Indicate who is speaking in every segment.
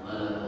Speaker 1: Wala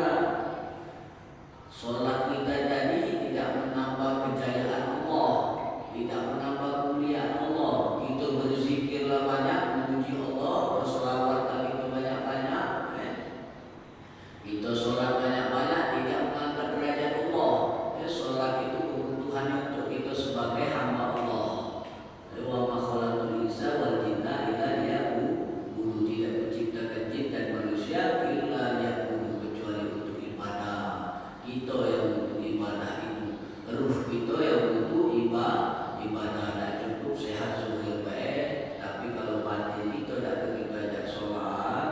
Speaker 1: kita. Sholat kita jadi tidak menambah kejayaan Allah, tidak menambah kemuliaan Allah. Kita berzikirlah banyak, memuji Allah, berselawat kita banyak-banyak. Kita sholat banyak-banyak tidak mengangkat derajat Allah. Sholat itu kebutuhan untuk kita sebagai hamba Allah. Wa ma khalaqul insa wal jinna illa liya'budun. Tidak menciptakan jin dan manusia illa liya'budun, kecuali untuk ibadah. Kita yang butuh ibadah itu, ruh kita yang butuh ibadah. Tak cukup sehat zuhir baik, tapi kalau batin kita tak kita ajak sholat,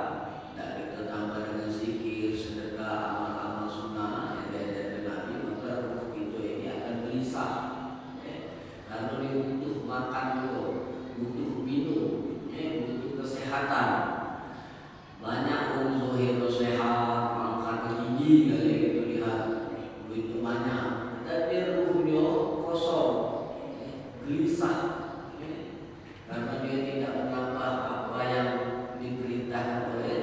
Speaker 1: tak kita tambah dengan zikir, sedekah, amal-amal sunnah yang diajarkan Nabi, maka ruh kita ini akan gelisah. Karena dia butuh makan dulu, butuh minum, butuh kesehatan. Banyak orang zuhir sehat, makan tinggi kali kita lihat, duitnya banyak, tapi ruhnya kosong, gelisah, karena dia tidak menambah apa yang diperintahkan oleh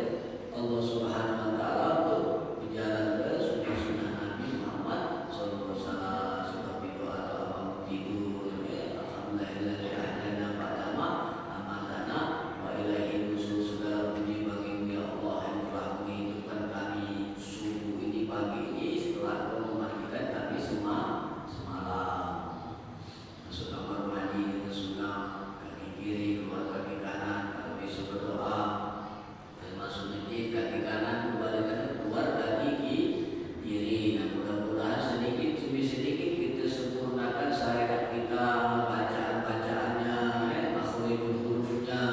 Speaker 1: Allah Subhanahu Wa Taala untuk berjalan ke sunnah Nabi Muhammad SAW. Sebab itu ada abang tidur, alhamdulillah ahdana ba'dama amatana wa ilaihi nusyur. Segala puji bagimu ya Allah yang telah menghidupkan kami subuh ini, pagi ini, setelah Kau mematikan kami semalam. Masuk kamar mandi dengan sunnah, kaki kiri keluar kaki kanan, kalau besok berdoa dan masuk masjid kaki kanan, kembali kanan keluar kaki kiri. Nah, mudah-mudahan sedikit demi sedikit kita sempurnakan syariat kita, bacaan-bacaannya, makhrajul hurufnya,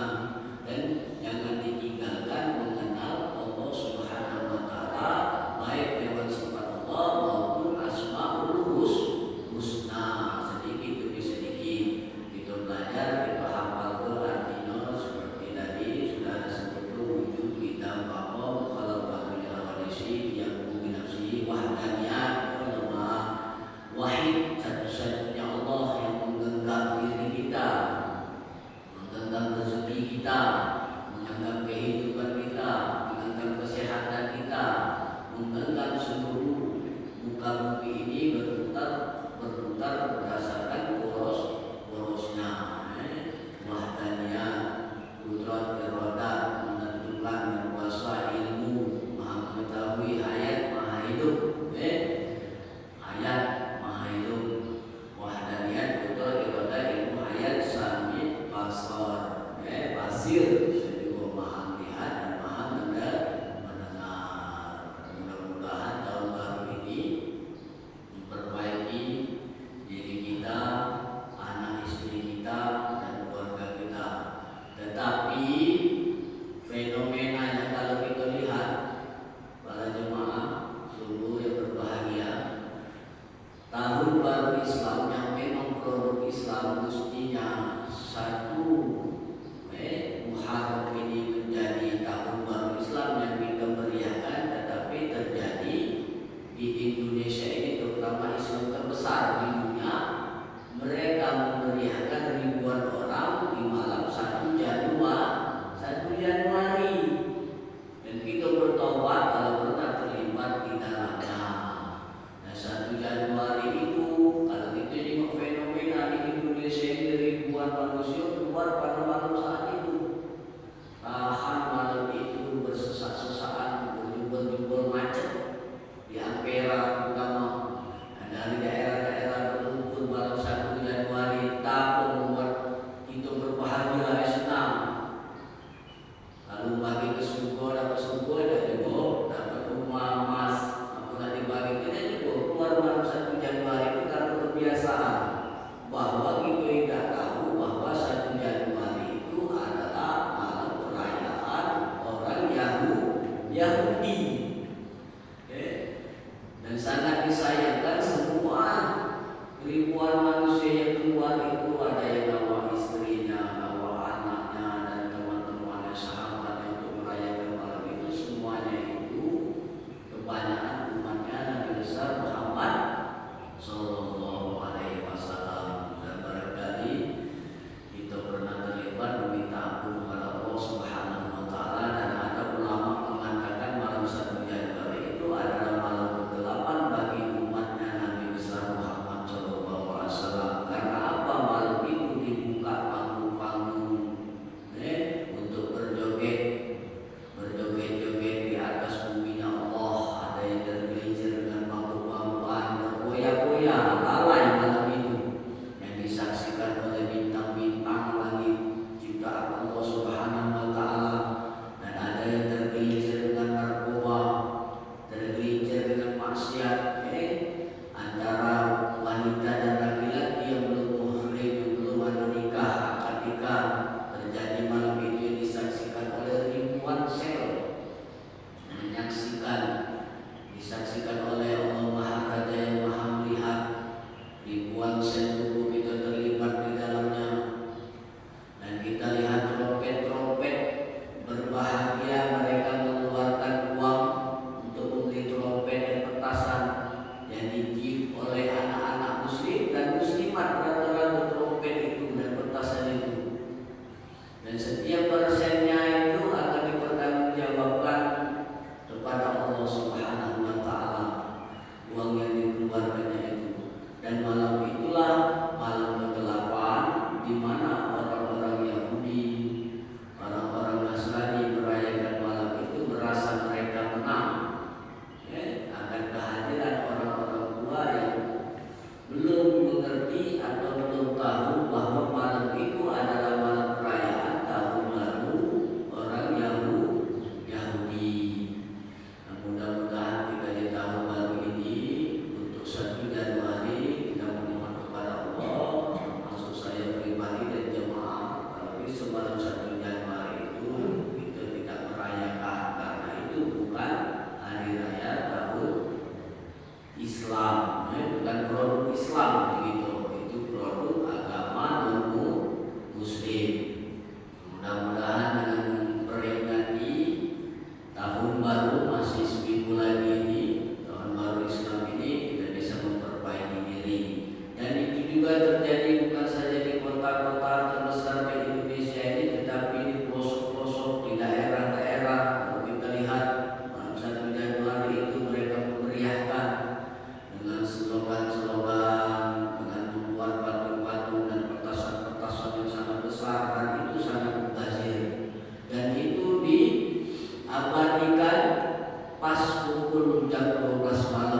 Speaker 1: dan jangan ditinggalkan mengenal Allah Subhanahu Wa Taala baik lewat sifat Allah maupun asmaul husna. Sedikit demi sedikit kita belajar, kita hafal ke artinya. Seperti tadi sudah ada sebut wujud kita bahwa khalaqal khaliqi yang binafsihi wahdaniyat, Allah wahid, satu-satunya Allah yang menggenggam diri kita, menggenggam rezeki kita, menggenggam kehidupan kita, menggenggam kesehatan kita, menggenggam seluruh muka bumi ini berputar berdasarkan porosnya. Wahdaniyat, kudrat, iradat, menentukan, berkuasa, ilmu, maha mengetahui, hayat, maha hidup. Hayat, maha hidup. Wahdaniyat, kudrat, iradat, ilmu, hayat, sami, basar, basir, juga maha melihat dan maha mendengar. Mudah-mudahan tahun baru ini memperbaiki diri kita, anak istri kita, dan keluarga kita. Tetapi fenomenanya kalau kita lihat, para jemaah sungguh yang berbahagia, tahun baru Islam yang memang produk Islam mestinya satu Muharram ini menjadi tahun baru Islam yang kita meriahkan, tetapi terjadi di Indonesia ini, terutama Islam terbesar di dunia, mereka memeriahkan ribuan orang di malam 1 Januari, dan kita bertobat kalau pernah terlibat di dalamnya. Nah, 1 Januari itu kalau kita tengok fenomena di Indonesia ini, ribuan manusia keluar pada malam saat itu, tahan malam itu, bersesak-sesakan, berjubel-jubel macet di Ampera terutama. Nah, dari daerah-daerah berkumpul malam 1 Januari, tak membuat kita berbahagia, senang. Lalu bagi ke surga, dapat surga, dan juga dapat rumah emas, apa nak dibagi kita juga keluar malam 1 Januari itu karena kebiasaan, bahwa kita tidak tahu bahwa 1 Januari itu adalah malam perayaan orang Yahudi. Dan sangat disayangkan semua ribuan manusia yang keluar itu, ada yang bawa istrinya, bawa anaknya, dan teman-temannya, sahabatnya untuk merayakan malam itu. Semuanya itu kebanyakan umatnya Nabi besar Muhammad Sallallahu Alaihi Wasallam. Dan barangkali kita pernah terlibat meminta ampun kepada Allah Subhanahu Wa Taala, dan ada ulama mengatakan malam 1 Januari itu adalah bukan hari raya tahun Islam, bukan produk Islam begitu, itu produk agama non Muslim. Mudah-mudahan dengan memperingati tahun baru masih seminggu lagi ini, tahun baru Islam ini, kita bisa memperbaiki diri. Dan itu juga terjadi bukan saja di kota-kota terbesar di Indonesia ini, tetapi di pelosok-pelosok, di daerah-daerah. Kalau kita lihat pada 1 Januari itu mereka memeriahkan dengan slogan-slogan, dengan membuat patung-patung dan petasan-petasan yang sangat besar, dan itu sangat mubazir. Dan itu diabadikan pas pukul jam 12 malam